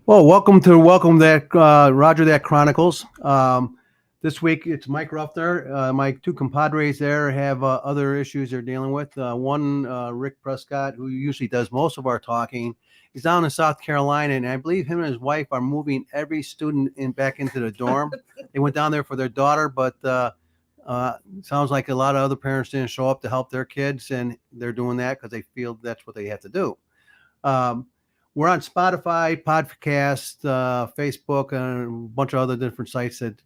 Well, welcome that Roger That Chronicles. This week it's Mike Ruffner. My two compadres there have other issues they're dealing with. One, Rick Prescott, who usually does most of our talking, is down in South Carolina, and I believe him and his wife are moving every student back into the dorm. They went down there for their daughter, but sounds like a lot of other parents didn't show up to help their kids, and they're doing that because they feel that's what they have to do. Um, we're on Spotify, podcast, Facebook, and a bunch of other different sites that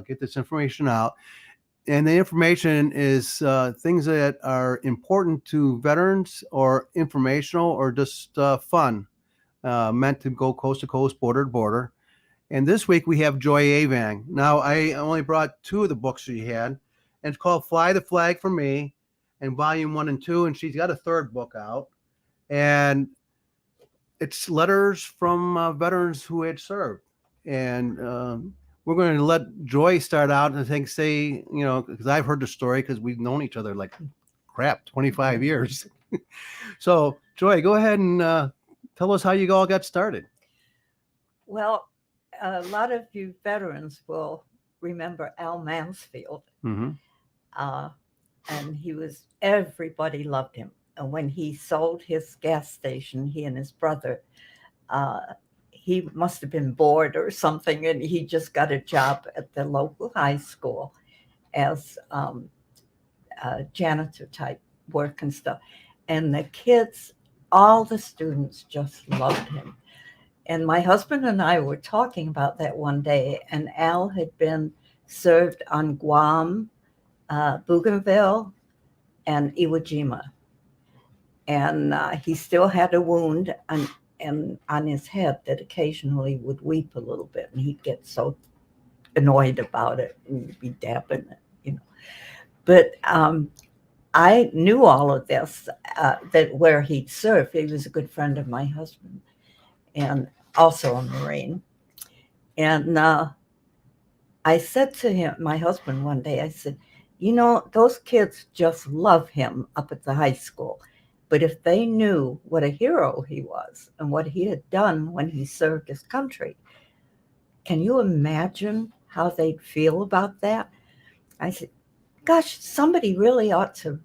get this information out. And the information is things that are important to veterans or informational or just fun, meant to go coast to coast, border to border. And this week we have Joy Avaang. Now, I only brought two of the books she had, and it's called Fly the Flag for Me and Volume 1 and 2. And she's got a third book out. And it's letters from veterans who had served. And we're going to let Joy start out and because I've heard the story because we've known each other like 25 years. So, Joy, go ahead and tell us how you all got started. Well, a lot of you veterans will remember Al Mansfield. Mm-hmm. And everybody loved him. And when he sold his gas station, he and his brother, he must have been bored or something, and he just got a job at the local high school as janitor type work and stuff. And the kids, all the students just loved him. And my husband and I were talking about that one day, and Al had been served on Guam, Bougainville, and Iwo Jima. And he still had a wound on his head that occasionally would weep a little bit, and he'd get so annoyed about it and be dabbing it, But I knew all of this, that where he'd served. He was a good friend of my husband and also a Marine. And I said to him, my husband, one day, I said, those kids just love him up at the high school. But if they knew what a hero he was and what he had done when he served his country, can you imagine how they'd feel about that? I said, gosh, somebody really ought to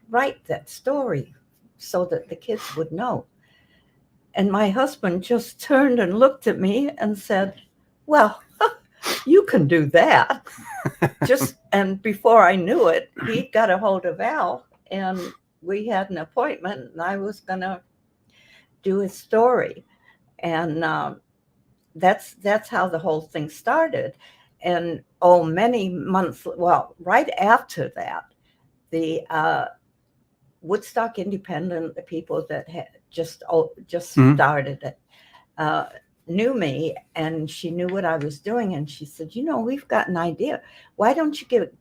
write that story so that the kids would know. And my husband just turned and looked at me and said, well, you can do that. And before I knew it, he got a hold of Al, and we had an appointment, and I was going to do his story. And that's how the whole thing started. And many months, right after that, the Woodstock Independent, the people that had just started it, knew me, and she knew what I was doing, and she said, we've got an idea. Why don't you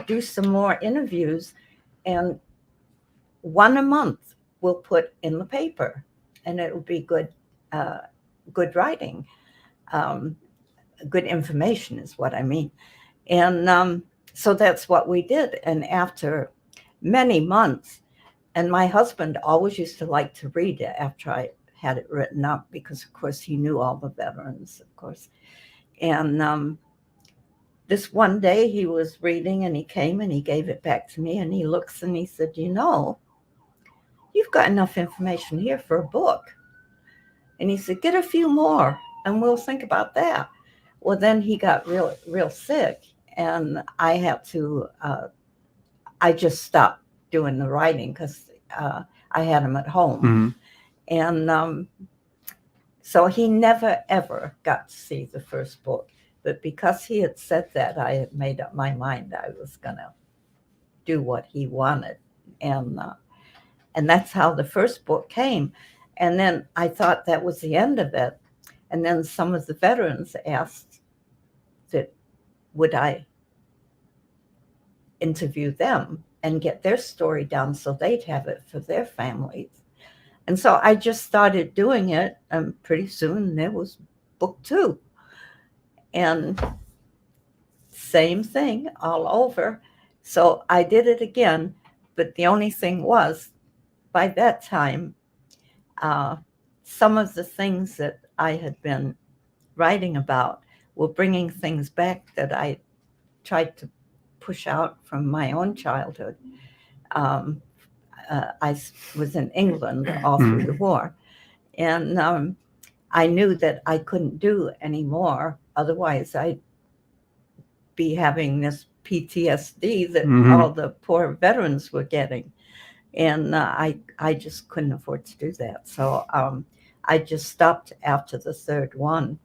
do some more interviews, and one a month we'll put in the paper, and it will be good writing, good information is what I mean. And so that's what we did. And after many months, and my husband always used to like to read it after I had it written up, because of course he knew all the veterans, of course. And this one day he was reading, and he came and he gave it back to me, and he looks and he said, you've got enough information here for a book. And he said, get a few more and we'll think about that. Well, then he got real sick, and I had to, I just stopped doing the writing because I had him at home. Mm-hmm. And so he never, ever got to see the first book. But because he had said that, I had made up my mind I was going to do what he wanted. And that's how the first book came. And then I thought that was the end of it. And then some of the veterans asked that would I interview them and get their story down so they'd have it for their families. And so I just started doing it, and pretty soon there was book 2. And same thing all over. So I did it again, but the only thing was, by that time, some of the things that I had been writing about were bringing things back that I tried to push out from my own childhood. Um, I was in England all through the war, and I knew that I couldn't do any more. Otherwise, I'd be having this PTSD that all the poor veterans were getting. And I just couldn't afford to do that. So I just stopped after the third one.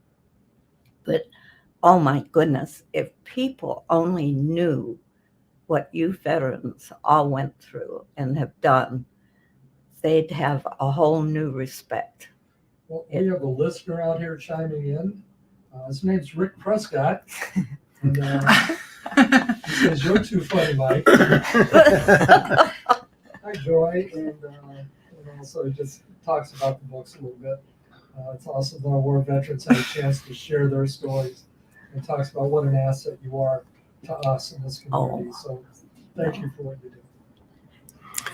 But oh my goodness, if people only knew what you veterans all went through and have done, they'd have a whole new respect. Well, we have a listener out here chiming in. His name's Rick Prescott. And he says, "You're too funny, Mike." Hi, Joy. And also he just talks about the books a little bit. It's awesome that our war veterans have a chance to share their stories and talks about what an asset you are to us in this community. So thank you for what you do.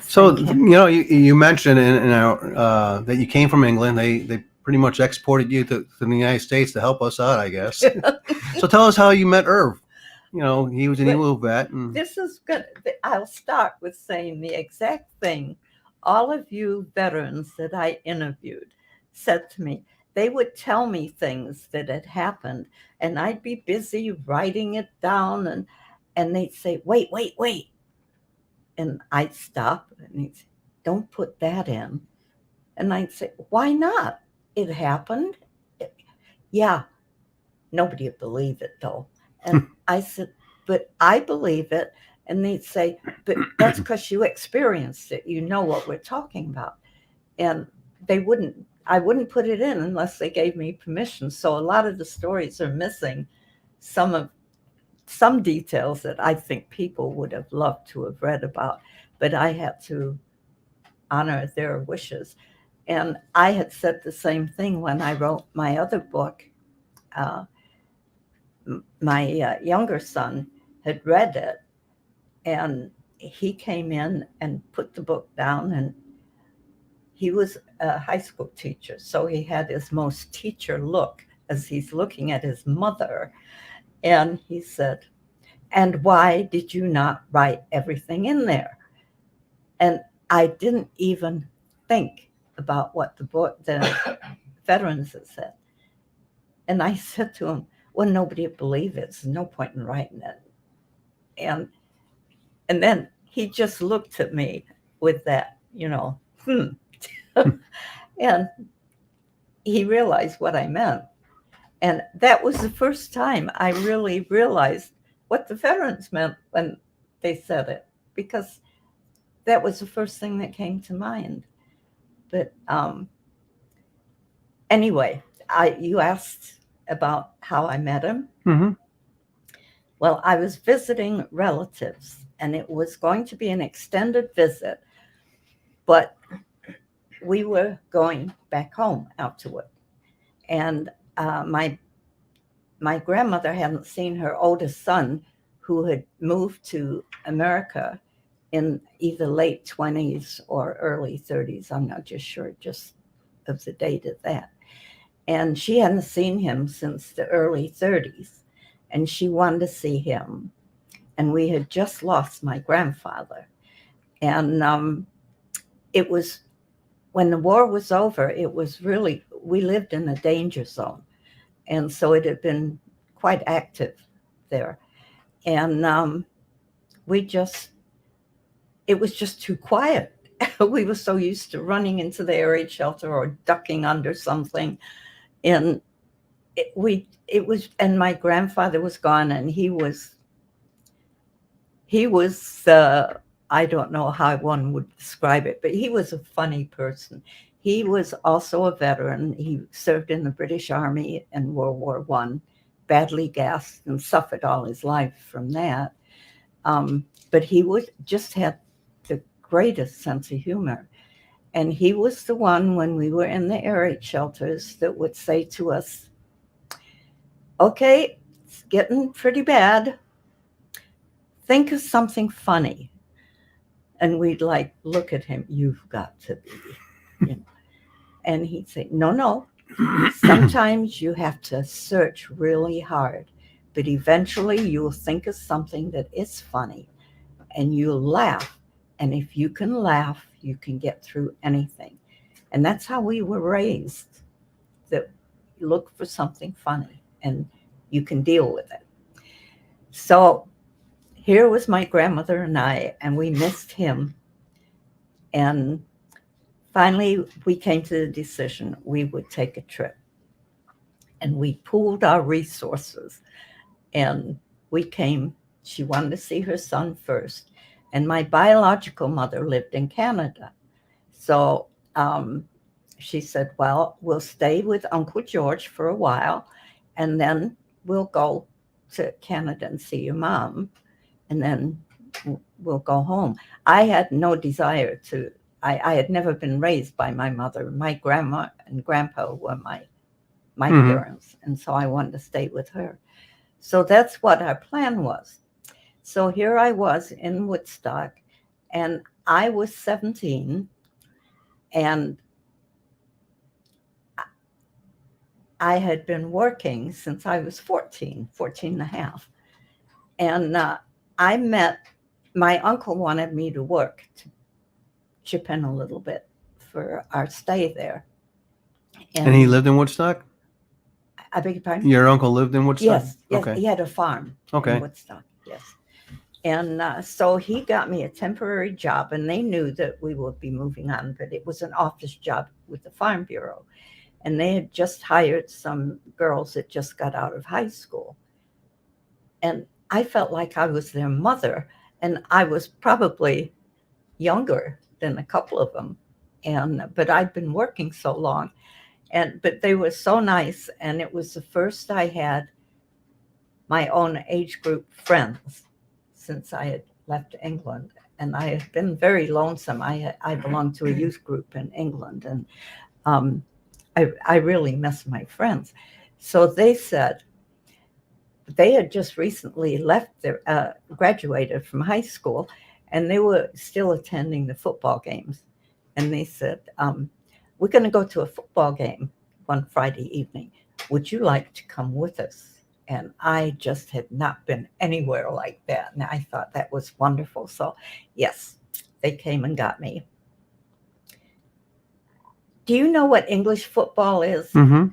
So, you mentioned that you came from England. They pretty much exported you to the United States to help us out, I guess. So tell us how you met Irv. He was an ELU vet. This is good. I'll start with saying the exact thing all of you veterans that I interviewed said to me. They would tell me things that had happened, and I'd be busy writing it down, and they'd say, wait. And I'd stop, and he'd say, don't put that in. And I'd say, why not? It happened. Yeah, nobody would believe it, though. And I said, but I believe it. And they'd say, but that's because you experienced it. You know what we're talking about. And I wouldn't put it in unless they gave me permission. So a lot of the stories are missing some details that I think people would have loved to have read about, but I had to honor their wishes. And I had said the same thing when I wrote my other book. My younger son had read it, and he came in and put the book down, and he was a high school teacher, so he had his most teacher look as he's looking at his mother. And he said, and why did you not write everything in there? And I didn't even think about what the veterans had said. And I said to him, well, nobody would believe it. There's no point in writing it. And then he just looked at me with that, and he realized what I meant. And that was the first time I really realized what the veterans meant when they said it, because that was the first thing that came to mind. But anyway, you asked about how I met him. Mm-hmm. Well, I was visiting relatives, and it was going to be an extended visit, but we were going back home afterward. And my grandmother hadn't seen her oldest son, who had moved to America in either late 20s or early 30s. I'm not just sure just of the date of that. And she hadn't seen him since the early 30s, and she wanted to see him. And we had just lost my grandfather. And it was, when the war was over, it was really, we lived in a danger zone. And so it had been quite active there. And it was just too quiet. We were so used to running into the air raid shelter or ducking under something. And and my grandfather was gone, and he was I don't know how one would describe it, but he was a funny person. He was also a veteran. He served in the British Army in World War I, badly gassed, and suffered all his life from that. But he just had the greatest sense of humor. And he was the one, when we were in the air raid shelters, that would say to us, okay, it's getting pretty bad. Think of something funny. And we'd look at him, you've got to be, And he'd say, no, Sometimes you have to search really hard, but eventually you'll think of something that is funny and you'll laugh. And if you can laugh, you can get through anything. And that's how we were raised, that you look for something funny and you can deal with it. So here was my grandmother and I, and we missed him. And finally, we came to the decision we would take a trip. And we pooled our resources. And we came. She wanted to see her son first. And my biological mother lived in Canada. So she said, well, we'll stay with Uncle George for a while, and then we'll go to Canada and see your mom, and then we'll go home. I had no desire to. I had never been raised by my mother. My grandma and grandpa were my parents, and so I wanted to stay with her. So that's what our plan was. So here I was in Woodstock, and I was 17, and I had been working since I was 14 and a half. And I met, my uncle wanted me to work to chip in a little bit for our stay there. And he lived in Woodstock? I beg your pardon? Your uncle lived in Woodstock? Yes, Okay. he had a farm in Woodstock, yes. And so he got me a temporary job, and they knew that we would be moving on, but it was an office job with the Farm Bureau. And they had just hired some girls that just got out of high school. And I felt like I was their mother, and I was probably younger than a couple of them. But I'd been working so long, but they were so nice. And it was the first I had my own age group friends since I had left England. And I had been very lonesome. I belonged to a youth group in England, and I really miss my friends. So they said they had just recently graduated from high school, and they were still attending the football games. And they said, we're going to go to a football game one Friday evening. Would you like to come with us? And I just had not been anywhere like that. And I thought that was wonderful. So yes, they came and got me. Do you know what English football is? Mm-hmm.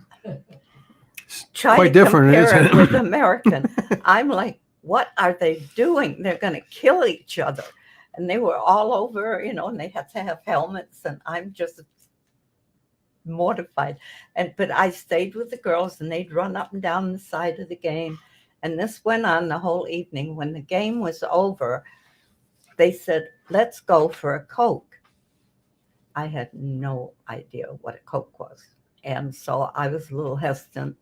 Try quite to different, compare isn't it it? with American. I'm like, what are they doing? They're going to kill each other. And they were all over, and they had to have helmets, and I'm just mortified. But I stayed with the girls, and they'd run up and down the side of the game. And this went on the whole evening. When the game was over, they said, let's go for a Coke. I had no idea what a Coke was. And so I was a little hesitant.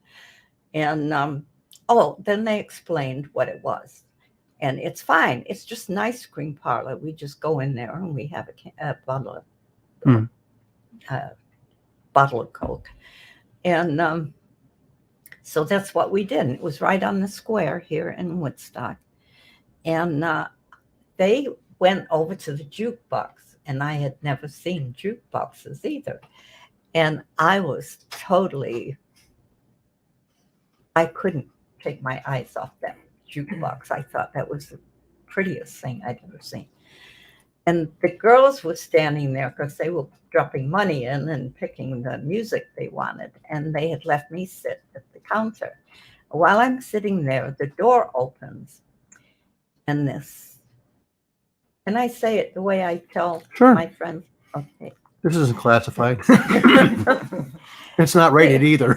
And then they explained what it was. And it's fine. It's just an ice cream parlor. We just go in there and we have a bottle of Coke. And so that's what we did. It was right on the square here in Woodstock. And they went over to the jukebox. And I had never seen jukeboxes either. And I was I couldn't take my eyes off that jukebox. I thought that was the prettiest thing I'd ever seen. And the girls were standing there because they were dropping money in and picking the music they wanted. And they had left me sit at the counter. While I'm sitting there, the door opens. And can I say it the way I tell my friends? Okay. This isn't classified. It's not rated either.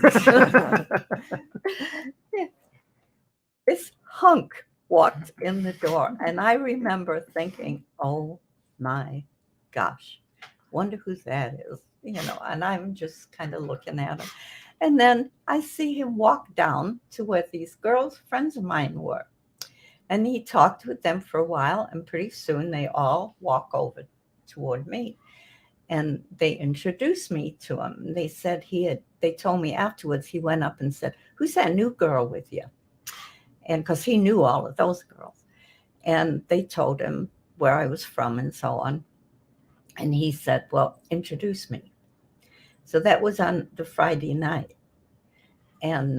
This hunk walked in the door, and I remember thinking, oh my gosh, wonder who that is, and I'm just kind of looking at him. And then I see him walk down to where these girls, friends of mine, were. And he talked with them for a while, and pretty soon they all walk over toward me. And they introduced me to him. They said they told me afterwards, he went up and said, who's that new girl with you? And because he knew all of those girls. And they told him where I was from and so on. And he said, well, introduce me. So that was on the Friday night. And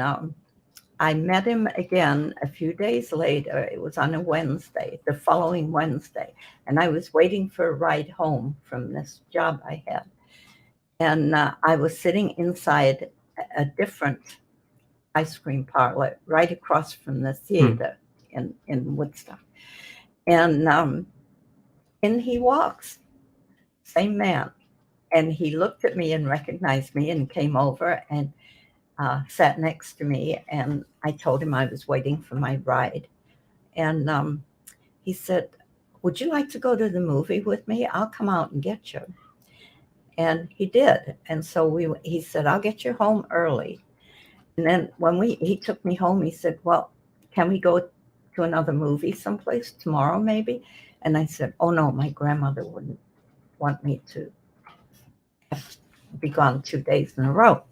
I met him again a few days later. It was on a Wednesday, the following Wednesday. And I was waiting for a ride home from this job I had. And I was sitting inside a different ice cream parlor right across from the theater in Woodstock. And in he walks, same man. And he looked at me and recognized me and came over and sat next to me. And I told him I was waiting for my ride. And he said, "Would you like to go to the movie with me? I'll come out and get you." And he did. And so he said, "I'll get you home early." And then when he took me home, he said, "Well, can we go to another movie someplace tomorrow maybe?" And I said, "Oh no, my grandmother wouldn't want me to be gone 2 days in a row."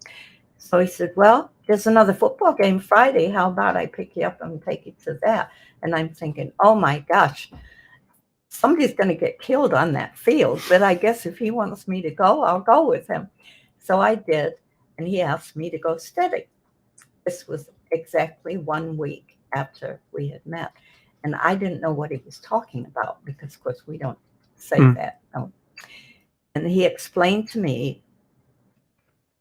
So he said, "Well, there's another football game Friday. How about I pick you up and take you to that?" And I'm thinking, oh my gosh, somebody's going to get killed on that field. But I guess if he wants me to go, I'll go with him. So I did. And he asked me to go steady. This was exactly 1 week after we had met. And I didn't know what he was talking about because, of course, we don't say that. No. And he explained to me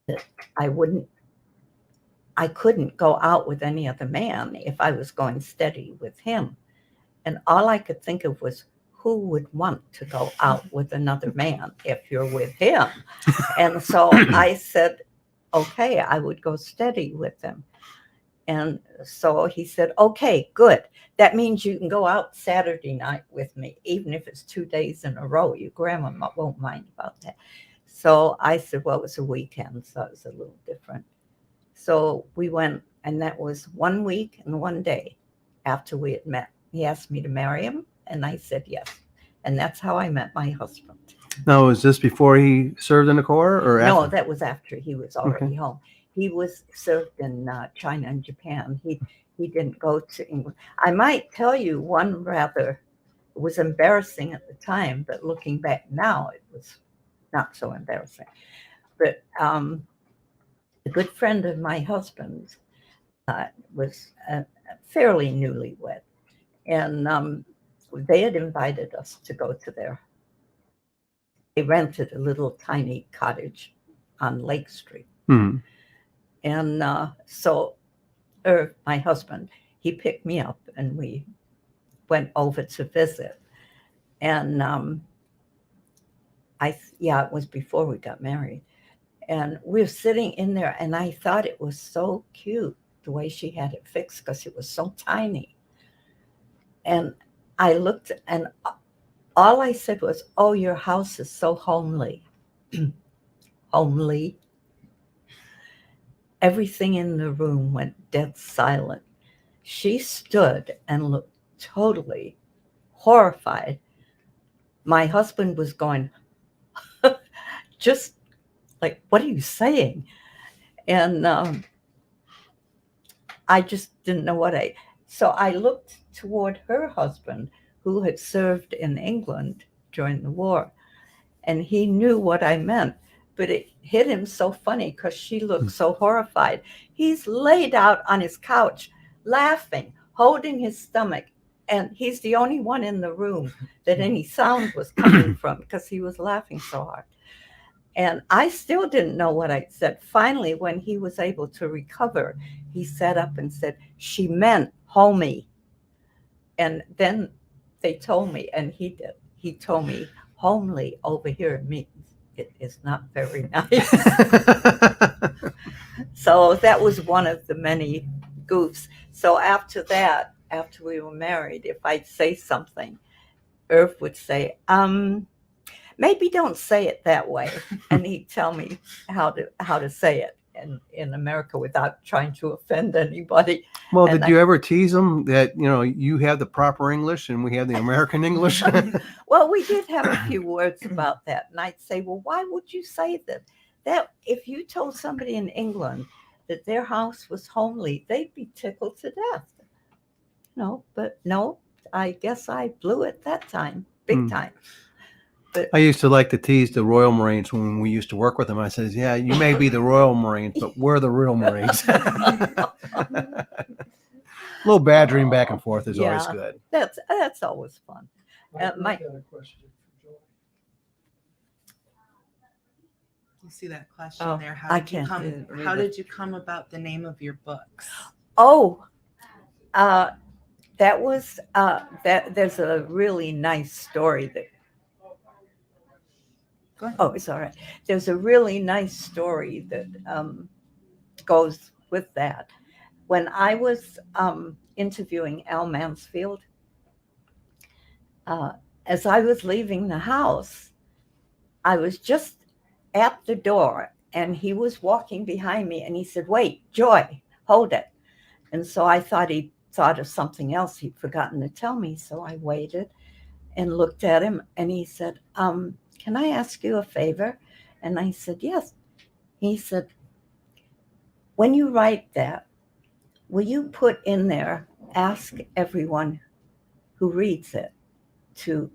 that I couldn't go out with any other man if I was going steady with him. And all I could think of was, who would want to go out with another man if you're with him? And so I said, okay, I would go steady with him. And so he said, okay, good. That means you can go out Saturday night with me, even if it's 2 days in a row. Your grandma won't mind about that. So I said, well, it was a weekend, so it was a little different. So we went, and that was 1 week and 1 day after we had met. He asked me to marry him, and I said yes. And that's how I met my husband. Now, was this before he served in the Corps or after? No, that was after he was already home. He was served in China and Japan. He didn't go to England. I might tell you one rather, it was embarrassing at the time, but looking back now, it was not so embarrassing. But a good friend of my husband's was fairly newlywed. And they had invited us to go to they rented a little tiny cottage on Lake Street. And so my husband, he picked me up and we went over to visit. And it was before we got married. And we were sitting in there and I thought it was so cute the way she had it fixed because it was so tiny. And I looked and all I said was, "Oh, your house is so homely." Homely. Everything in the room went dead silent. She stood and looked totally horrified. My husband was going, just like, "What are you saying?" And I just didn't know so I looked toward her husband, who had served in England during the war, and he knew what I meant, but it hit him so funny because she looked so horrified. He's laid out on his couch, laughing, holding his stomach, and he's the only one in the room that any sound was coming from because he was laughing so hard. And I still didn't know what I said. Finally, when he was able to recover, he sat up and said, "She meant homey." And then they told me, and he did. He told me, "Homely over here means it is not very nice." So that was one of the many goofs. So after that, after we were married, if I'd say something, Irv would say, "Maybe don't say it that way." And he'd tell me how to say it in America without trying to offend anybody. Well, did you ever tease him that, you have the proper English and we have the American English? Well, we did have a few words about that. And I'd say, well, why would you say that? That if you told somebody in England that their house was homely, they'd be tickled to death. But no, I guess I blew it that time, big time. I used to like to tease the Royal Marines when we used to work with them. I says, "Yeah, you may be the Royal Marines, but we're the real Marines." A little badgering back and forth is always Yeah. good. That's always fun. Mike had a question for Joy. You see that question Oh, there? I can't read How it. did you come about the name of your books? Oh, that was that. There's a really nice story that. Go ahead. Oh, it's all right. There's a really nice story that goes with that. When I was interviewing Al Mansfield, as I was leaving the house, I was just at the door, and he was walking behind me, and he said, "Wait, Joy, hold it." And so I thought he thought of something else he'd forgotten to tell me. So I waited and looked at him, and he said, "Can I ask you a favor?" And I said, "Yes." He said, "When you write that, will you put in there, ask everyone who reads it to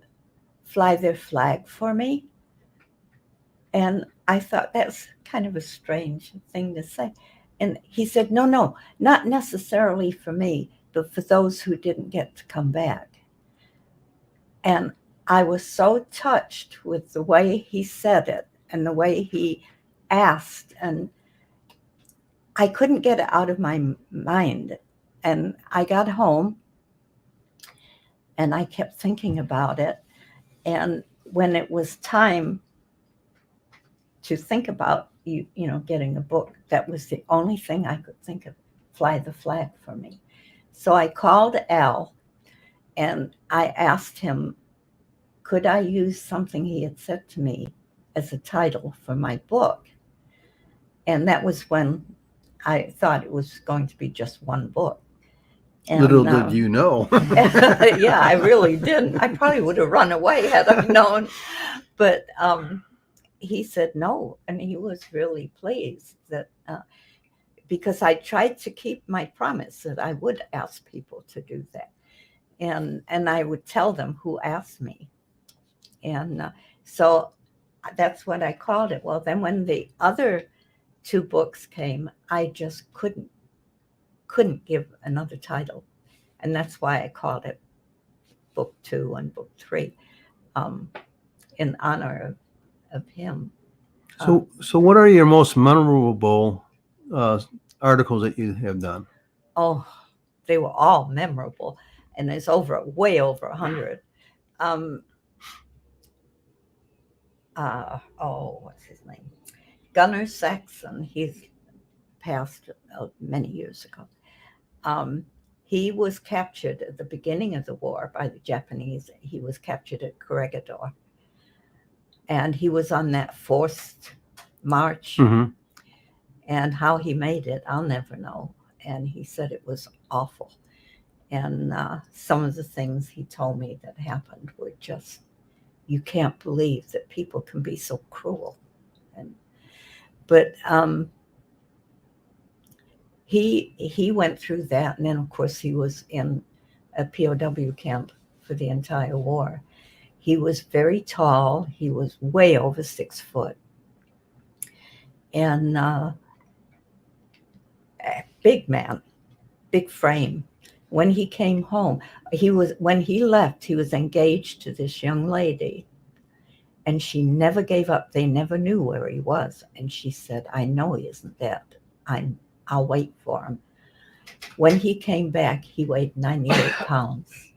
fly their flag for me?" And I thought that's kind of a strange thing to say. And he said, no, not necessarily for me, but for those who didn't get to come back. And I was so touched with the way he said it and the way he asked. And I couldn't get it out of my mind. And I got home and I kept thinking about it. And when it was time to think about getting a book, that was the only thing I could think of, fly the flag for me. So I called Al and I asked him, could I use something he had said to me as a title for my book? And that was when I thought it was going to be just one book. And, Little did you know. yeah, I really didn't. I probably would have run away had I known. But he said no, and he was really pleased that because I tried to keep my promise that I would ask people to do that, and I would tell them who asked me, and so that's what I called it. Well, then when the other two books came, I just couldn't give another title, and that's why I called it Book 2 and Book 3, in honor of him. So what are your most memorable articles that you have done? Oh, they were all memorable, and there's way over 100. What's his name? Gunnar Saxon. He's passed many years ago. He was captured at the beginning of the war by the Japanese. He was captured at Corregidor, and he was on that forced march. Mm-hmm. And how he made it, I'll never know. And he said it was awful. And some of the things he told me that happened were just, you can't believe that people can be so cruel. But he went through that. And then, of course, he was in a POW camp for the entire war. He was very tall. He was way over 6 foot. And big man, big frame. When he came home, when he left, he was engaged to this young lady, and she never gave up. They never knew where he was. And she said, I know he isn't dead. I'll wait for him. When he came back, he weighed 98 pounds.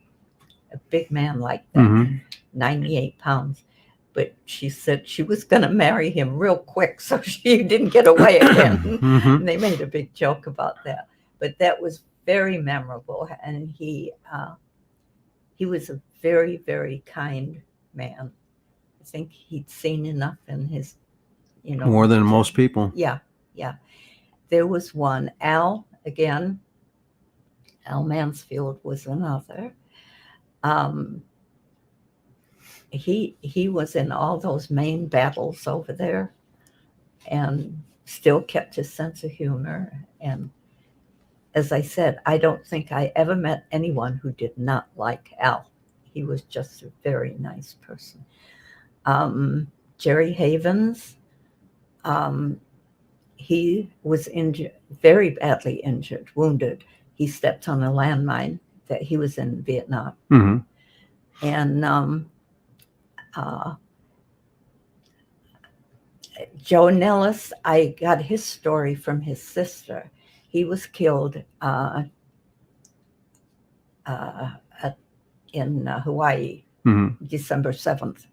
A big man like that, Mm-hmm. 98 pounds. But she said she was going to marry him real quick, so she didn't get away again. Mm-hmm. And they made a big joke about that. But that was very memorable. And he was a very, very kind man. I think he'd seen enough in his, More than most people. Yeah. There was one, Al Mansfield was another. He was in all those main battles over there and still kept his sense of humor. And as I said, I don't think I ever met anyone who did not like Al. He was just a very nice person. Jerry Havens, he was injured, very badly injured, wounded. He stepped on a landmine that he was in Vietnam. Mm-hmm. And Joe Nellis, I got his story from his sister. He was killed in Hawaii, Mm-hmm. December 7th.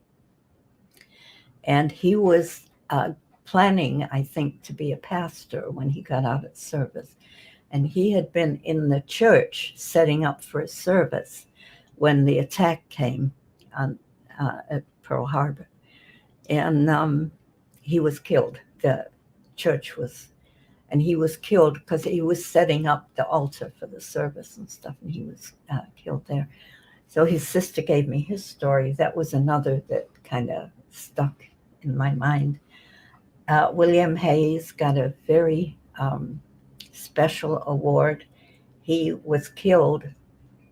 And he was planning, I think, to be a pastor when he got out of service. And he had been in the church setting up for a service when the attack came on, at Pearl Harbor. And he was killed. The church was, and he was killed because he was setting up the altar for the service and stuff, and he was killed there. So his sister gave me his story. That was another that kind of stuck in my mind. William Hayes got a very special award. He was killed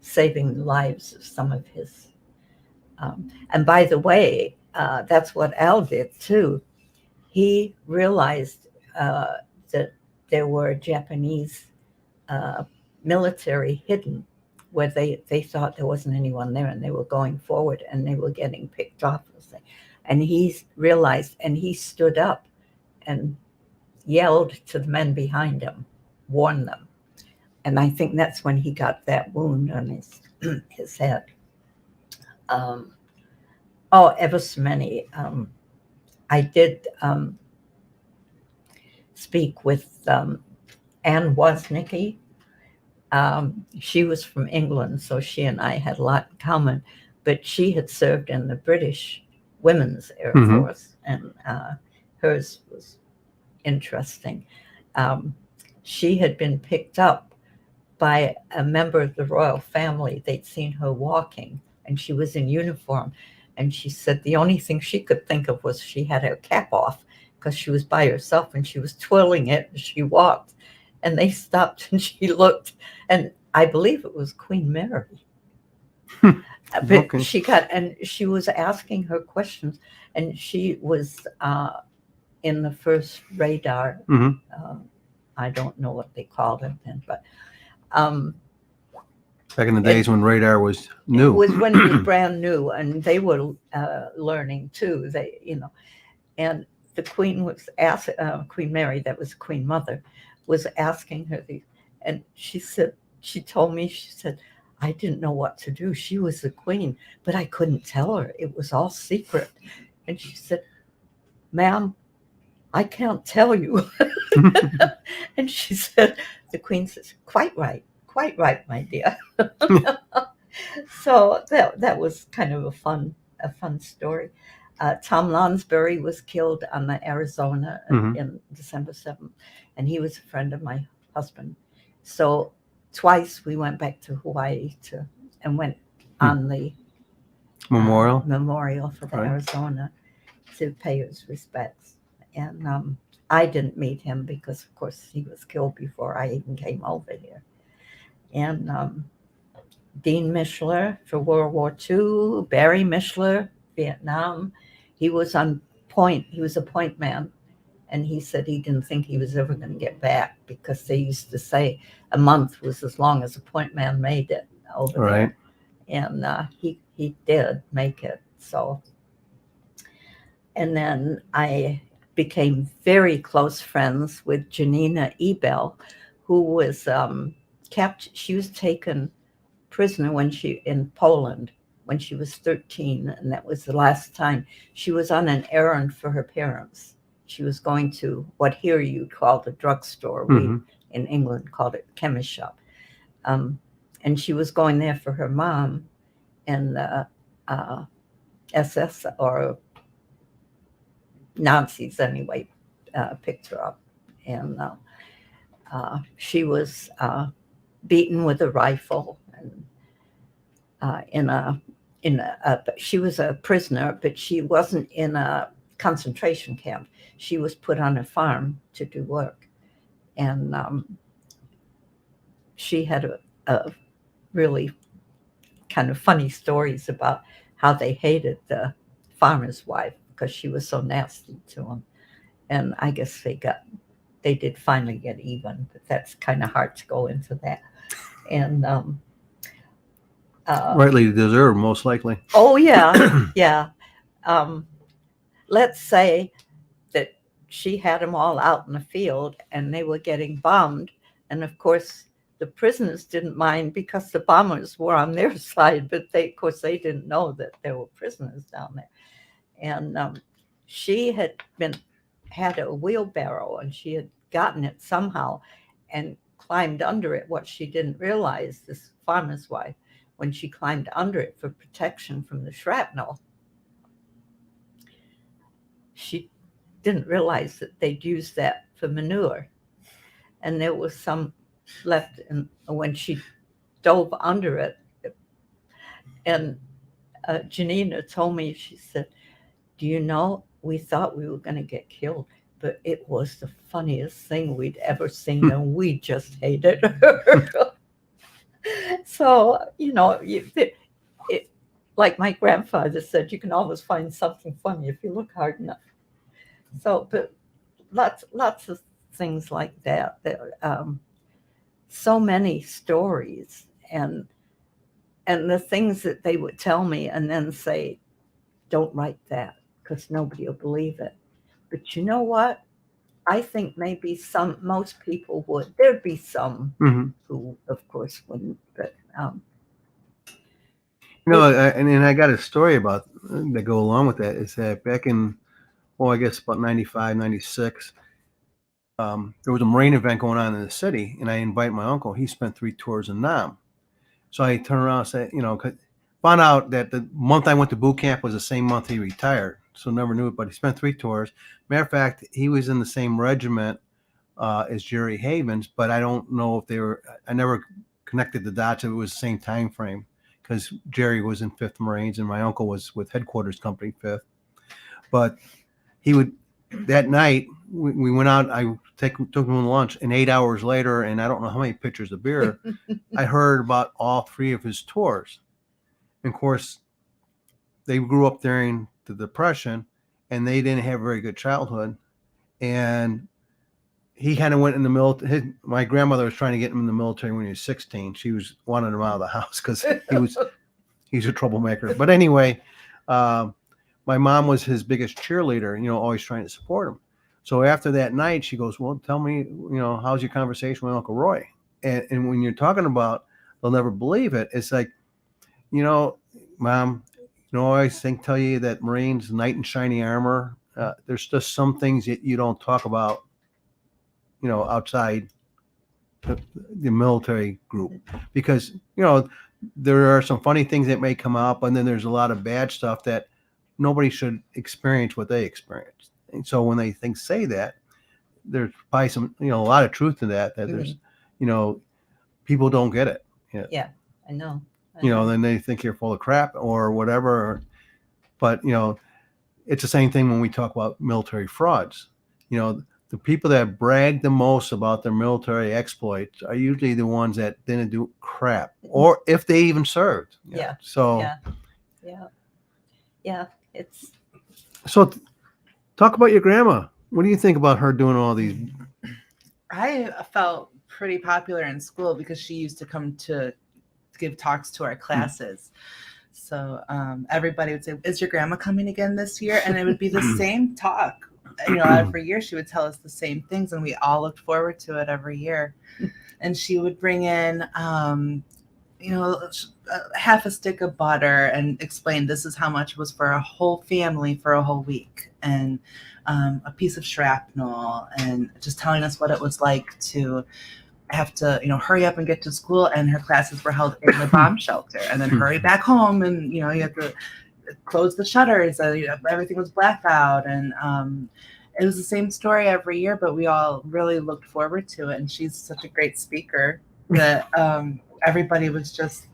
saving the lives of some of his. And by the way, that's what Al did too. He realized that there were Japanese military hidden where they thought there wasn't anyone there, and they were going forward and they were getting picked off. And he realized, and he stood up and yelled to the men behind him, warned them. And I think that's when he got that wound on his head. Ever so many. I did speak with Anne Woznicki. She was from England, so she and I had a lot in common, but she had served in the British Women's Air Mhm. Force, and hers was interesting. She had been picked up by a member of the royal family. They'd seen her walking, and she was in uniform. And she said the only thing she could think of was she had her cap off because she was by herself, and she was twirling it as she walked. And they stopped, and she looked, and I believe it was Queen Mary. But Okay. she was asking her questions, and she was in the first radar. Mhm. I don't know what they called it then, but Back in the days when radar was new. it was when it was brand new, and they were learning too. And the Queen was Queen Mary, that was Queen Mother, was asking her these, and she told me, she said, I didn't know what to do. She was the queen, but I couldn't tell her. It was all secret. And she said, ma'am, I can't tell you. And she said, the queen says, quite right, my dear. So that was kind of a fun story. Tom Lonsbury was killed on the Arizona Mhm. in December 7th, and he was a friend of my husband. So twice we went back to Hawaii and went on the Memorial. memorial for the Right. Arizona to pay his respects. And I didn't meet him because, of course, he was killed before I even came over here. And Dean Mishler for World War II, Barry Mishler, Vietnam. He was on point. He was a point man. And he said he didn't think he was ever going to get back because they used to say a month was as long as a point man made it over Right. there. And he did make it. So, and then I became very close friends with Janina Ebel, who was captured. She was taken prisoner in Poland when she was 13, and that was the last time. She was on an errand for her parents. She was going to what here you call the drugstore. Mhm. We in England called it chemist shop. And she was going there for her mom, and the SS or Nazis anyway picked her up, and she was beaten with a rifle, and she was a prisoner, but she wasn't in a concentration camp. She was put on a farm to do work, and she had a really kind of funny stories about how they hated the farmer's wife because she was so nasty to him. And I guess they did finally get even, but that's kind of hard to go into that. And Rightly deserved, most likely. oh yeah, yeah. Let's say that she had them all out in the field and they were getting bombed, and of course the prisoners didn't mind because the bombers were on their side, but of course they didn't know that there were prisoners down there. And she had a wheelbarrow, and she had gotten it somehow and climbed under it. What she didn't realize, this farmer's wife, when she climbed under it for protection from the shrapnel, she didn't realize that they'd used that for manure. And there was some left when she dove under it. And Janina told me, she said, do you know, we thought we were going to get killed, but it was the funniest thing we'd ever seen, and we just hated her. So, like my grandfather said, you can always find something funny if you look hard enough. So, but lots of things like that. So many stories, and the things that they would tell me and then say, don't write that because nobody will believe it. But you know what? I think maybe most people would. There'd be some who, of course, wouldn't. But and I got a story about that go along with that. Is that back in, I guess about 95, 96, there was a Marine event going on in the city, and I invited my uncle. He spent 3 tours in Nam. So I turned around and said, found out that the month I went to boot camp was the same month he retired. So never knew it, but he spent 3 tours. Matter of fact, he was in the same regiment as Jerry Havens, but I don't know if I never connected the dots if it was the same time frame, because Jerry was in 5th Marines and my uncle was with Headquarters Company 5th. But that night, we went out, I took him to lunch, and 8 hours later, and I don't know how many pitchers of beer, I heard about all 3 of his tours. And of course, they grew up during the Depression, and they didn't have a very good childhood. And he kind of went in the military. My grandmother was trying to get him in the military when he was 16. She was wanting him out of the house because he's a troublemaker. But anyway, my mom was his biggest cheerleader, always trying to support him. So after that night, she goes, well, tell me, how's your conversation with Uncle Roy? And when you're talking about, they'll never believe it. It's like, Mom, I always tell you that Marines, knight in shiny armor, there's just some things that you don't talk about, outside the military group, because, there are some funny things that may come up, and then there's a lot of bad stuff that nobody should experience what they experienced. And so when they say that, there's probably some, a lot of truth to that there's, people don't get it. Yeah, I know. Then they think you're full of crap or whatever. But, it's the same thing when we talk about military frauds. The people that brag the most about their military exploits are usually the ones that didn't do crap, or if they even served. Yeah. So, yeah. It's. So talk about your grandma. What do you think about her doing all these? I felt pretty popular in school because she used to come to give talks to our classes. So everybody would say, is your grandma coming again this year? And it would be the same talk. Every year she would tell us the same things, and we all looked forward to it every year. And she would bring in, half a stick of butter and explain this is how much was for a whole family for a whole week, and a piece of shrapnel, and just telling us what it was like to have to, hurry up and get to school, and her classes were held in the bomb shelter, and then hurry back home, and you have to close the shutters, everything was blackout, and it was the same story every year, but we all really looked forward to it. And she's such a great speaker that everybody was just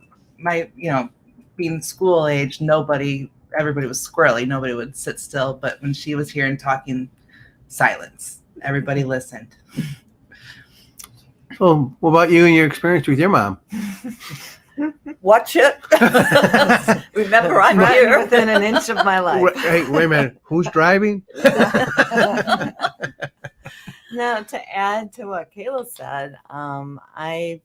being school age, everybody was squirrely, nobody would sit still, but when she was here and talking, silence, everybody listened. So what about you and your experience with your mom? watch it. Remember, I'm Right here. within an inch of my life. Hey, wait a minute. Who's driving? Now, to add to what Kayla said, I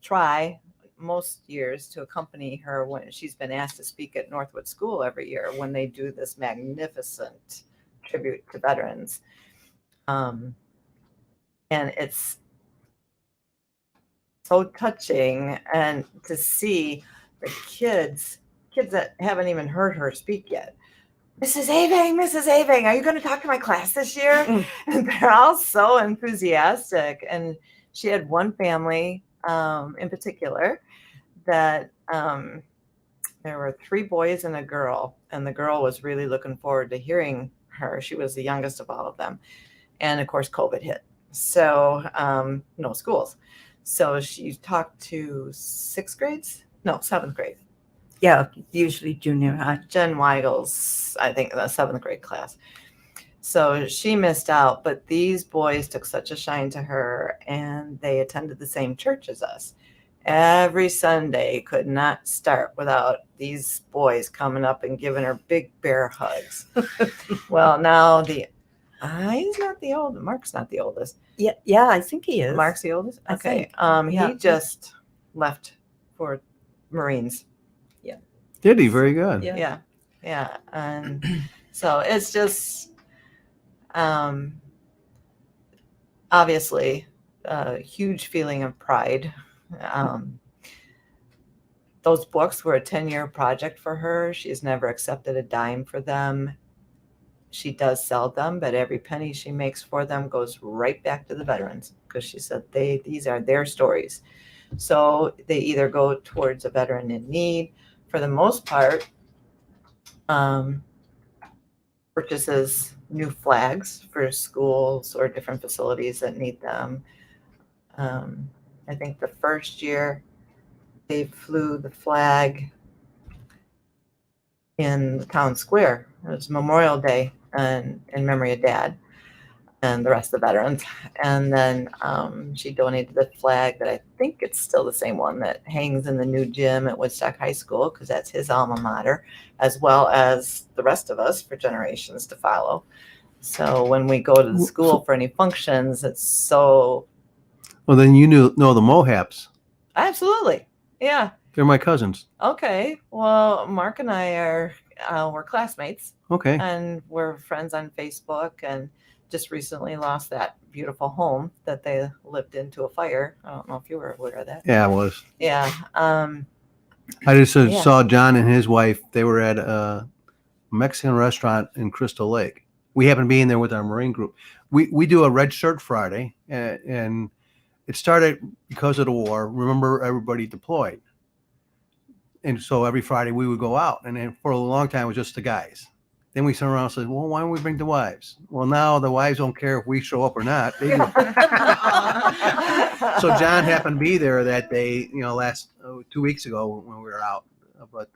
try most years to accompany her when she's been asked to speak at Northwood School every year when they do this magnificent tribute to veterans. And it's so touching, and to see the kids that haven't even heard her speak yet. Mrs. Avang, are you going to talk to my class this year? And they're all so enthusiastic. And she had one family in particular that there were 3 boys and a girl, and the girl was really looking forward to hearing her. She was the youngest of all of them. And of course, COVID hit. So no schools. So she talked to 7th grade. Yeah, usually junior high. Jen Weigel's, I think, the 7th grade class. So she missed out, but these boys took such a shine to her, and they attended the same church as us. Every Sunday could not start without these boys coming up and giving her big bear hugs. Well, now he's not the oldest. Mark's not the oldest. Yeah, I think he is. Mark's the oldest? I Okay. think. Yeah. He just left for Marines. Did he? Very good. Yeah. Yeah. And so it's just obviously a huge feeling of pride. Those books were a 10-year project for her. She's never accepted a dime for them. She does sell them, but every penny she makes for them goes right back to the veterans, because she said these are their stories. So they either go towards a veteran in need, for the most part, purchases new flags for schools or different facilities that need them. I think the first year they flew the flag in the town square. It was Memorial Day, and in memory of Dad and the rest of the veterans. And then she donated the flag that I think it's still the same one that hangs in the new gym at Woodstock High School, because that's his alma mater, as well as the rest of us for generations to follow. So when we go to the school for any functions, it's so... Well, then you know the Mohaps. Absolutely. Yeah. They're my cousins. Okay. Well, Mark and I we're classmates, Okay. and we're friends on Facebook, and just recently lost that beautiful home that they lived in to a fire. I don't know if you were aware of that. Yeah, I was. Yeah. I just Yeah. saw John and his wife. They were at a Mexican restaurant in Crystal Lake. We happened to be in there with our Marine group. We do a Red Shirt Friday, and it started because of the war. Remember, everybody deployed. And so every Friday we would go out, and then for a long time it was just the guys. Then we turned around and said, well, why don't we bring the wives? Well, now the wives don't care if we show up or not. They do. So John happened to be there that day, last 2 weeks ago when we were out. But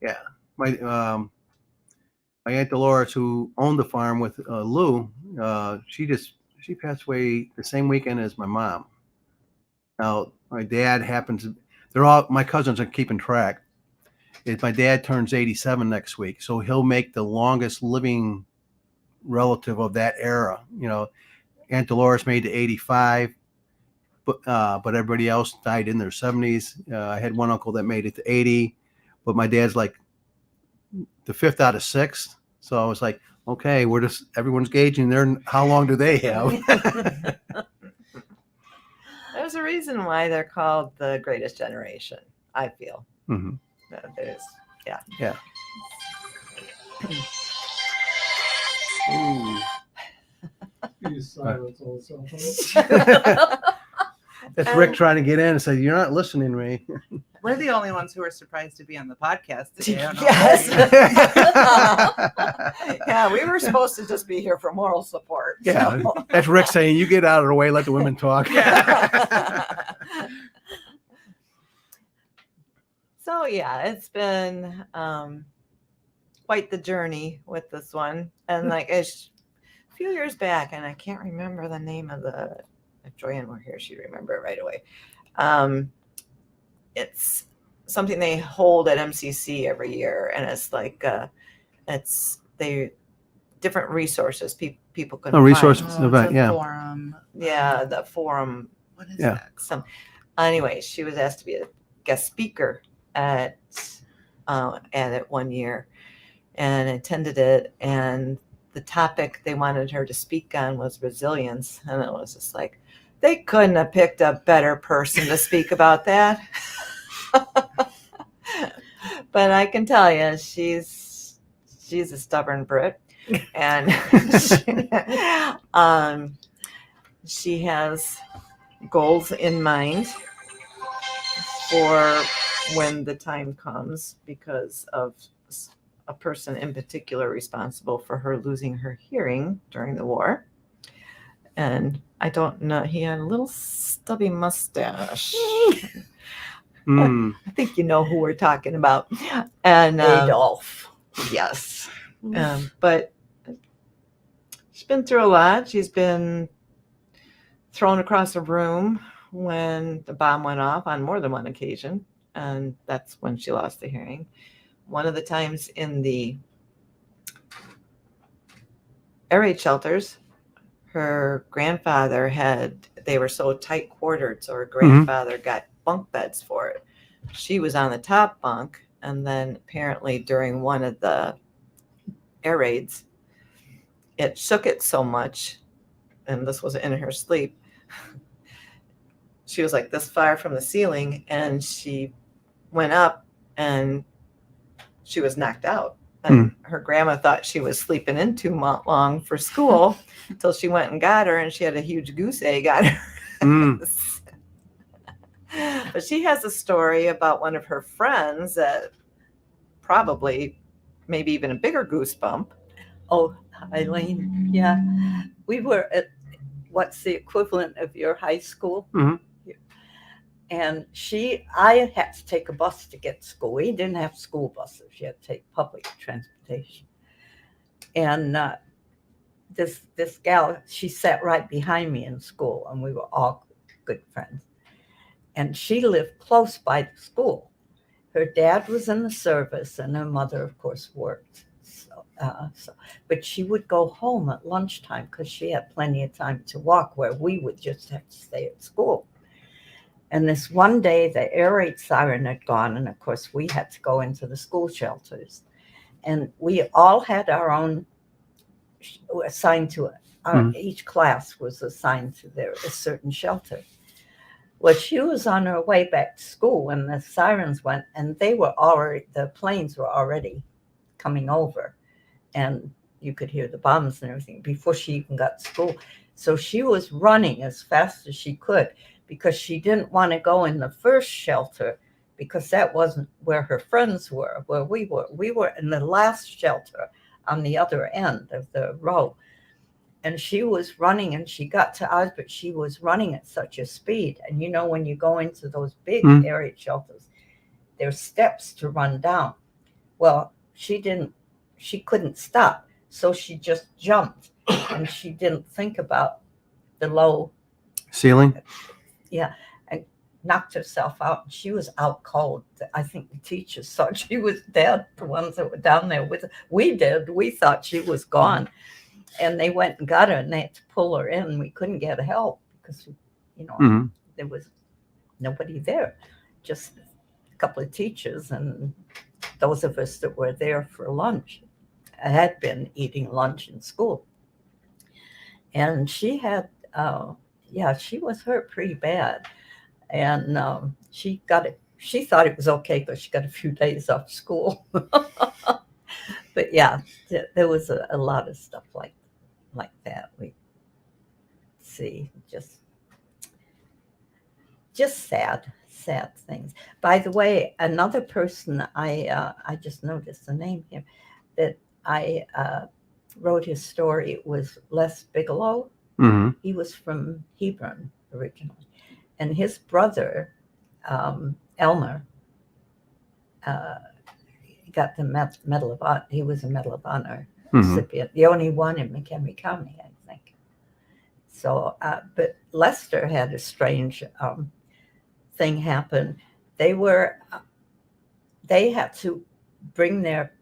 yeah, my Aunt Dolores, who owned the farm with Lou, she passed away the same weekend as my mom. Now my dad happens. My cousins are keeping track. My dad turns 87 next week, so he'll make the longest living relative of that era. Aunt Dolores made it to 85, but everybody else died in their 70s. I had one uncle that made it to 80, but my dad's like the 5th out of 6. So I was like, okay, everyone's gauging how long do they have? There's a reason why they're called the greatest generation, I feel. Mm-hmm. There's, yeah. Yeah. Please silence all cell phones. That's Rick trying to get in and say, you're not listening to me. We're the only ones who are surprised to be on the podcast today. I don't know Yes. about you. Yeah, we were supposed to just be here for moral support. Yeah, so. that's Rick saying, you get out of the way, let the women talk. So yeah, it's been quite the journey with this one. And like a few years back, and I can't remember the name of if Joanne were here, she'd remember it right away. It's something they hold at MCC every year, and it's like it's they different resources people can A resource find. Oh, event, it's a yeah. forum. Yeah, the forum. What is Yeah. that? Some anyway, she was asked to be a guest speaker at it one year, and attended it. And the topic they wanted her to speak on was resilience, and it was just like they couldn't have picked a better person to speak about that. But I can tell you, she's a stubborn Brit, and she has goals in mind for when the time comes, because of a person in particular responsible for her losing her hearing during the war. And I don't know, he had a little stubby mustache. Mm. I think you know who we're talking about. And Adolf. yes. But she's been through a lot. She's been thrown across a room when the bomb went off on more than one occasion. And that's when she lost the hearing. One of the times in the air raid shelters, her grandfather they were so tight quartered, so her grandfather got bunk beds for it. She was on the top bunk, and then apparently during one of the air raids, it shook it so much, and this was in her sleep, she was like this far from the ceiling, and she went up and she was knocked out. And her grandma thought she was sleeping in too long for school until she went and got her, and she had a huge goose egg on her. But she has a story about one of her friends that probably maybe even a bigger goosebump. Oh, Eileen, yeah. We were at what's the equivalent of your high school? Mhm. And I had to take a bus to get to school. We didn't have school buses. You had to take public transportation. And this gal, she sat right behind me in school, and we were all good friends. And she lived close by the school. Her dad was in the service, and her mother, of course, worked. But she would go home at lunchtime because she had plenty of time to walk, where we would just have to stay at school. And this one day, the air raid siren had gone, and of course, we had to go into the school shelters. And we all had our own assigned to it. Each class was assigned to a certain shelter. Well, she was on her way back to school when the sirens went, and the planes were already coming over, and you could hear the bombs and everything before she even got to school. So she was running as fast as she could, because she didn't want to go in the first shelter, because that wasn't where her friends were, where we were. We were in the last shelter on the other end of the row. And she was running, and she got to ours, but she was running at such a speed. And when you go into those big air raid shelters, there's steps to run down. Well, she couldn't stop. So she just jumped, and she didn't think about the low Ceiling? Yeah, and knocked herself out. She was out cold. I think the teachers thought she was dead, the ones that were down there with her. We did. We thought she was gone. And they went and got her, and they had to pull her in. We couldn't get help because, there was nobody there, just a couple of teachers and those of us that were there for lunch. I had been eating lunch in school. And she had, she was hurt pretty bad. And she got it. She thought it was okay because she got a few days off school. But yeah, there was a lot of stuff like that. We see just sad things. By the way, another person I just noticed the name here that I wrote his story was Les Bigelow. Mm-hmm. He was from Hebron originally, and his brother Elmer got the Medal of Honor. He was a Medal of Honor recipient, the only one in McHenry County, I think. So, but Lester had a strange thing happen. They were they had to bring their,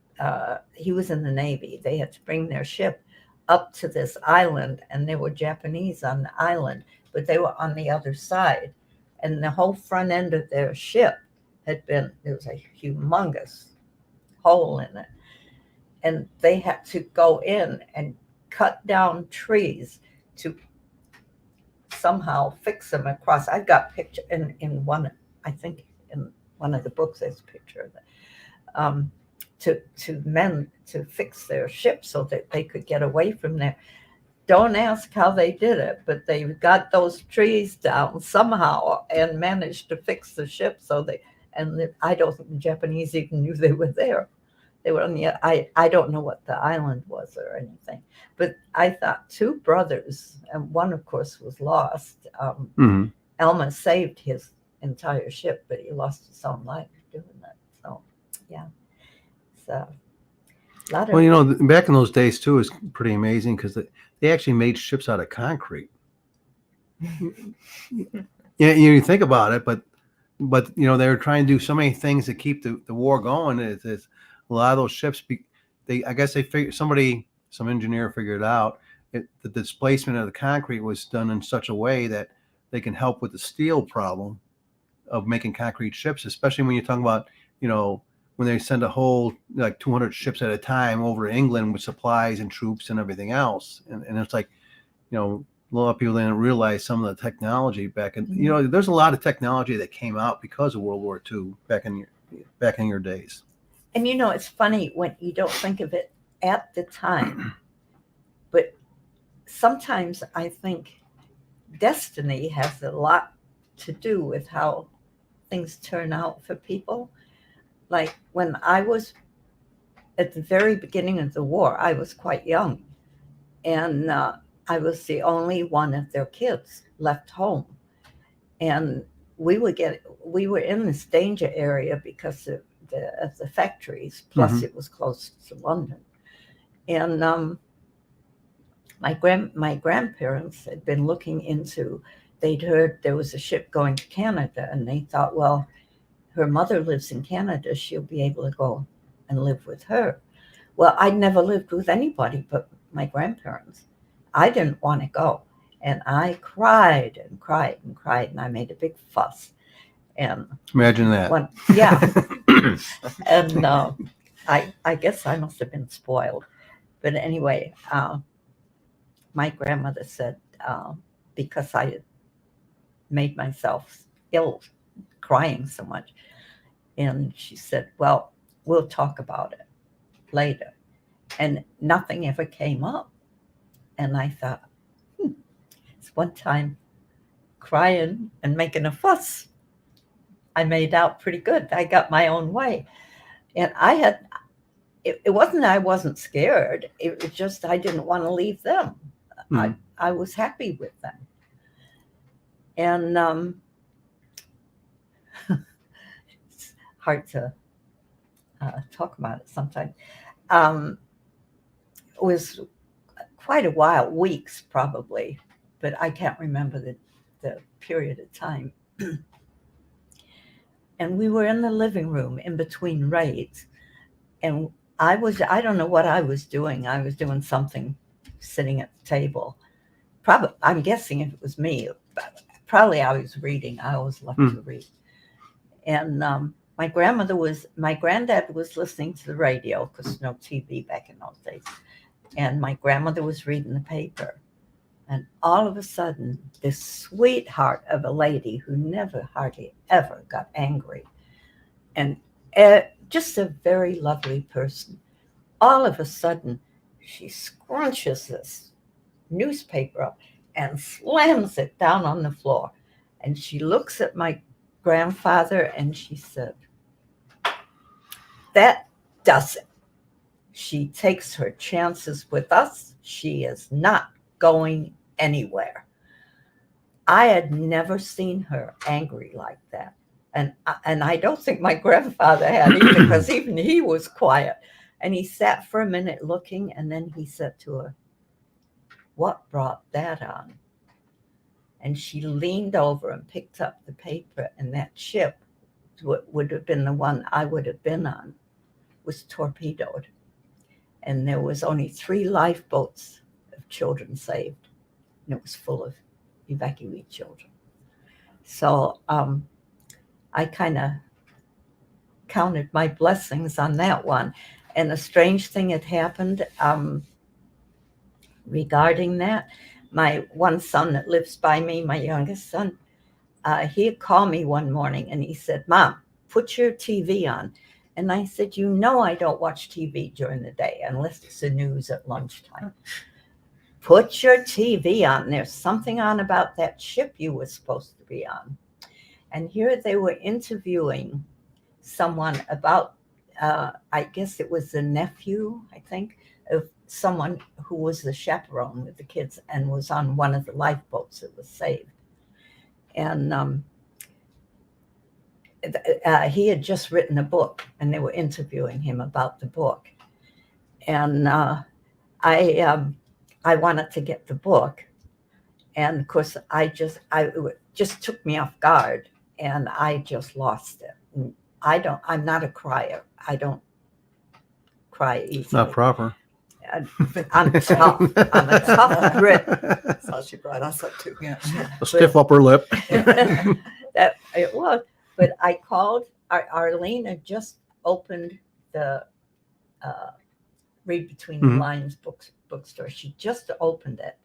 he was in the Navy, they had to bring their ship up to this island, and there were Japanese on the island, but they were on the other side. And the whole front end of their ship there was a humongous hole in it. And they had to go in and cut down trees to somehow fix them across. I got picture in one, I think in one of the books, there's a picture of it. To fix their ship so that they could get away from there. Don't ask how they did it, but they got those trees down somehow and managed to fix the ship. I don't think the Japanese even knew they were there. They were on the, I don't know what the island was or anything, but I thought two brothers, and one of course was lost. Elma saved his entire ship, but he lost his own life doing that. So, yeah. So, a lot of. Well, you know, back in those days too is pretty amazing because they actually made ships out of concrete. Yeah, you think about it, but you know, they were trying to do so many things to keep the war going. It's a lot of those ships. I guess they figured some engineer figured out that the displacement of the concrete was done in such a way that they can help with the steel problem of making concrete ships, especially when you're talking about, you know, when they send a whole like 200 ships at a time over England with supplies and troops and everything else. And it's like, you know, a lot of people didn't realize some of the technology back in, you know, there's a lot of technology that came out because of World War II back in your days. And you know, it's funny when you don't think of it at the time, but sometimes I think destiny has a lot to do with how things turn out for people. Like when I was at the very beginning of the war, I was quite young, and I was the only one of their kids left home. And we were in this danger area because of the factories, plus it was close to London. And my grandparents had been looking into, they'd heard there was a ship going to Canada, and they thought, well, her mother lives in Canada, she'll be able to go and live with her. Well, I'd never lived with anybody but my grandparents. I didn't want to go. And I cried and cried and cried, and I made a big fuss. And imagine that. And I guess I must have been spoiled. But anyway, my grandmother said, because I had made myself ill crying so much, and she said, well, we'll talk about it later. And nothing ever came up. And I thought, it's one time crying and making a fuss, I made out pretty good. I got my own way. And it wasn't that I wasn't scared. It was just I didn't want to leave them. I was happy with them. And it's hard to talk about it sometimes. It was quite a while, weeks probably, but I can't remember the period of time. And we were in the living room in between raids. And I don't know what I was doing. I was doing something sitting at the table. Probably, I'm guessing if it was me, probably I was reading. I always loved to read. And my granddad was listening to the radio because no TV back in those days. And my grandmother was reading the paper. And all of a sudden, this sweetheart of a lady who never hardly ever got angry, and just a very lovely person, all of a sudden, she scrunches this newspaper up and slams it down on the floor. And she looks at my grandfather and she said, that does it. She takes her chances with us. She is not going anywhere. I had never seen her angry like that. And I don't think my grandfather had either, because even he was quiet. And he sat for a minute looking, and then he said to her, what brought that on? And she leaned over and picked up the paper, and that ship would have been the one I would have been on, was torpedoed. And there was only 3 lifeboats of children saved. And it was full of evacuee children. So I kind of counted my blessings on that one. And a strange thing had happened regarding that. My one son that lives by me, my youngest son, he had called me one morning and he said, "Mom, put your TV on." And I said, "You know I don't watch TV during the day unless it's the news at lunchtime. Put your TV on. There's something on about that ship you were supposed to be on." And here they were interviewing someone about, I guess it was the nephew, I think, of someone who was the chaperone with the kids and was on one of the lifeboats that was saved. And he had just written a book, and they were interviewing him about the book. And I wanted to get the book, and of course, it just took me off guard, and I just lost it. And I'm not a crier. I don't cry easily. It's not proper. I'm tough. I'm a tough grit. That's how she brought us up too. Yeah. A stiff upper lip. That it was. But I called. Arlene had just opened the Read Between the Lines bookstore. She just opened it,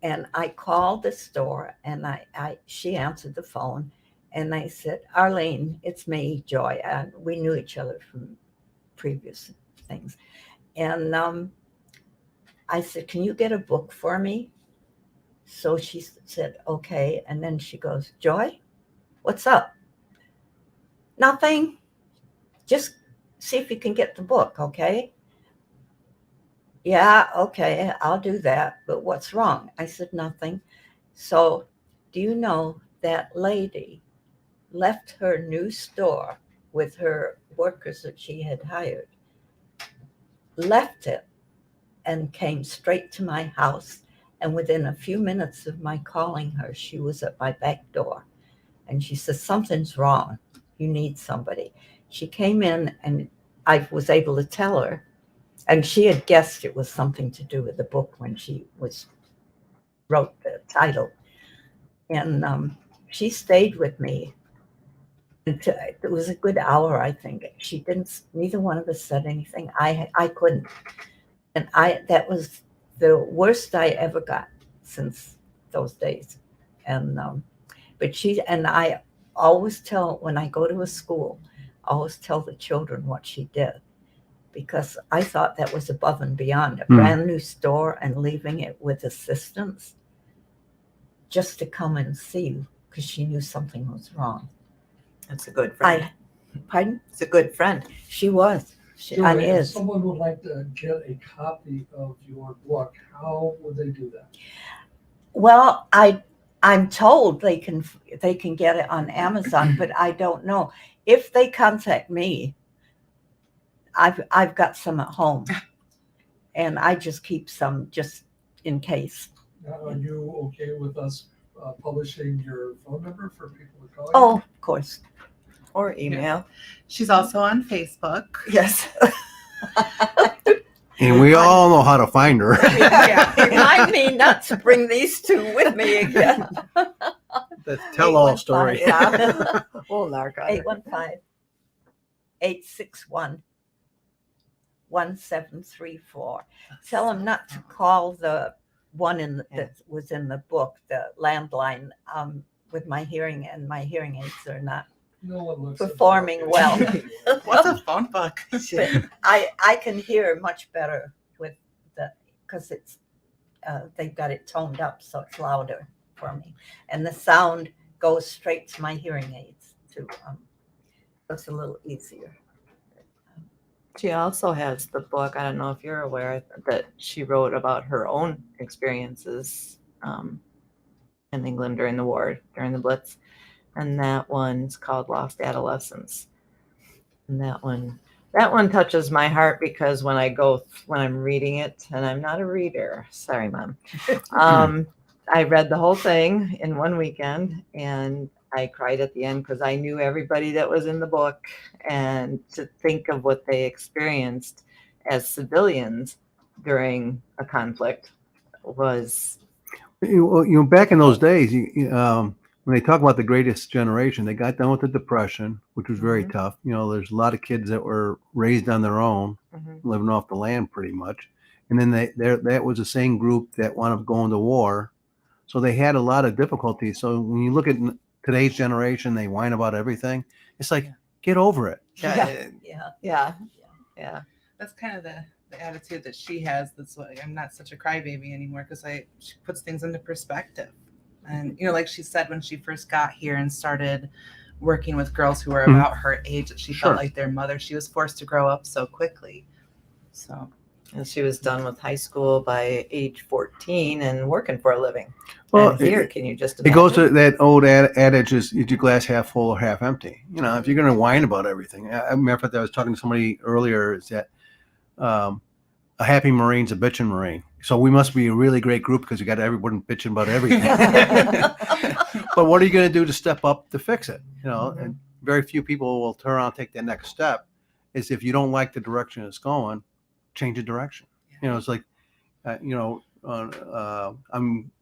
and I called the store, and she answered the phone, and I said, "Arlene, it's me, Joy." And we knew each other from previous things, and I said, "Can you get a book for me?" So she said, "Okay," and then she goes, "Joy, what's up?" "Nothing. Just see if you can get the book, okay?" "Yeah, okay, I'll do that. But what's wrong?" I said, "Nothing." So, do you know that lady left her new store with her workers that she had hired, left it, and came straight to my house. And within a few minutes of my calling her, she was at my back door. And she said, "Something's wrong. You need somebody." She came in, and I was able to tell her. And she had guessed it was something to do with the book when she wrote the title. And she stayed with me. It was a good hour, I think. Neither one of us said anything. I couldn't. And that was the worst I ever got since those days. And but I always tell, when I go to a school, I always tell the children what she did, because I thought that was above and beyond a brand new store and leaving it with assistants just to come and see you because she knew something was wrong. That's a good friend. Pardon? It's a good friend. She was. She Joy, if is. someone would like to get a copy of your book, how would they do that? Well, I'm told they can get it on Amazon, but I don't know. If they contact me, I've got some at home, and I just keep some just in case. Now, are you okay with us publishing your phone number for people to call you? Oh, of course. Or email. She's also on Facebook. Yes. And we all know how to find her. Remind me not to bring these two with me again. The tell-all story. Yeah. We'll narc on her. 815-861-1734. Tell them not to call the one that was in the book, the landline, with my hearing, and my hearing aids are not No one looks performing at well. What's a phone book? But I can hear much better with because it's they've got it toned up so it's louder for me, and the sound goes straight to my hearing aids too. It's a little easier. She also has the book. I don't know if you're aware that she wrote about her own experiences in England during the war, during the Blitz. And that one's called Lost Adolescence. And that one touches my heart because when I'm reading it, and I'm not a reader, sorry, Mom. I read the whole thing in one weekend, and I cried at the end because I knew everybody that was in the book, and to think of what they experienced as civilians during a conflict was Back in those days, when they talk about the greatest generation, they got done with the Depression, which was very Mhm. tough. There's a lot of kids that were raised on their own, Mhm. living off the land pretty much. And then that was the same group that wound up going to war. So they had a lot of difficulties. So when you look at today's generation, they whine about everything. It's like, Yeah. get over it. Yeah. Yeah. yeah, yeah. That's kind of the attitude that she has. That's why I'm not such a crybaby anymore, because she puts things into perspective. And like she said, when she first got here and started working with girls who were Mhm. about her age, that she Sure. felt like their mother. She was forced to grow up so quickly. So And she was done with high school by age 14 and working for a living. Well, And here, can you just it imagine? goes to that old adage: is your glass half full or half empty? If you're going to whine about everything. Matter of fact, I was talking to somebody earlier. Is that a happy Marine's a bitching Marine? So we must be a really great group because we got everyone bitching about everything. But what are you going to do to step up to fix it? And very few people will turn around and take that next step. Is if you don't like the direction it's going, change the direction. It's like, I'm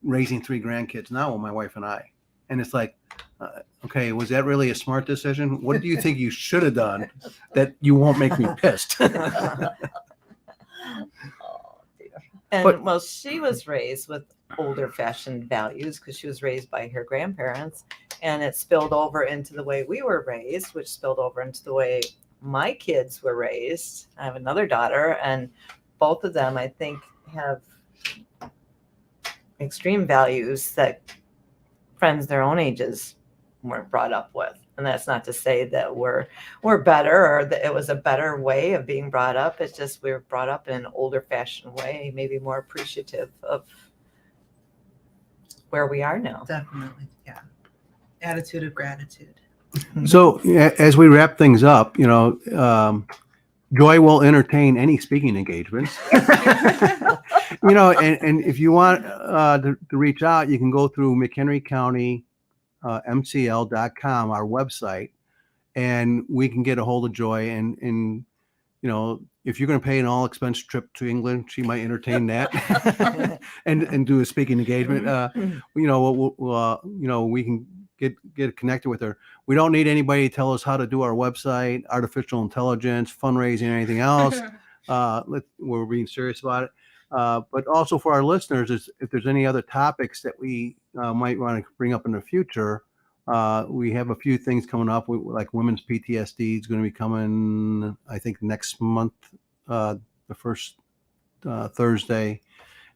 raising 3 grandkids now with my wife and I. And it's like, okay, was that really a smart decision? What do you think you should have done that you won't make me pissed? Oh, dear. And But- well, she was raised with older fashioned values because she was raised by her grandparents, and it spilled over into the way we were raised, which spilled over into the way my kids were raised. I have another daughter, and both of them, I think, have extreme values that friends their own ages weren't brought up with. And that's not to say that we're better or that it was a better way of being brought up. It's just we were brought up in an older fashioned way, maybe more appreciative of where we are now. definitely, yeah. Attitude of gratitude. So as we wrap things up, Joy will entertain any speaking engagements. And if you want to reach out, you can go through McHenry County MCL.com, our website, and we can get a hold of Joy. And if you're going to pay an all expense trip to England, she might entertain that and do a speaking engagement. We can get connected with her. We don't need anybody to tell us how to do our website, artificial intelligence, fundraising, anything else. We're being serious about it. But also for our listeners, if there's any other topics that we might want to bring up in the future, we have a few things coming up. Like women's PTSD is going to be coming, I think, next month, the first Thursday,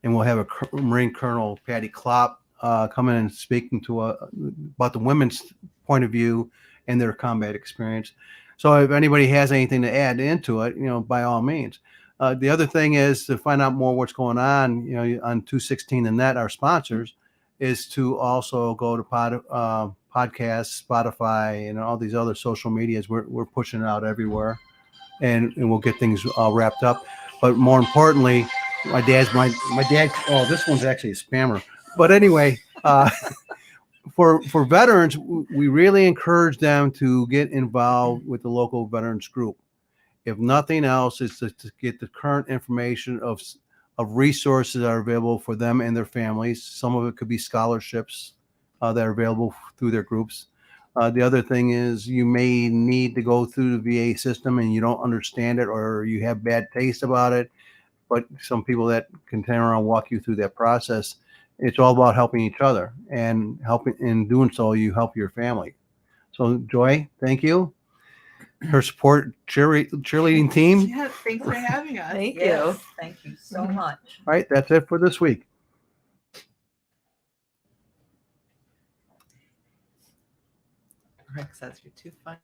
and we'll have a Marine Colonel Patty Klopp come in and speaking to about the women's point of view and their combat experience. So if anybody has anything to add into it, by all means. The other thing is to find out more what's going on, on 216 and Net, our sponsors, is to also go to podcasts, Spotify, and all these other social medias. We're pushing it out everywhere, and we'll get things all wrapped up. But more importantly, my dad. Oh, this one's actually a spammer. But anyway, for veterans, we really encourage them to get involved with the local veterans group. If nothing else, is to get the current information of resources that are available for them and their families. Some of it could be scholarships that are available through their groups. The other thing is you may need to go through the VA system and you don't understand it or you have bad taste about it, but some people that can turn around and walk you through that process. It's all about helping each other, and helping in doing so, you help your family. So Joy, thank you. Her support cheerleading team. Yeah, thanks for having us. Thank you. Yes, thank you so much. All right, that's it for this week. Rick says you're too funny.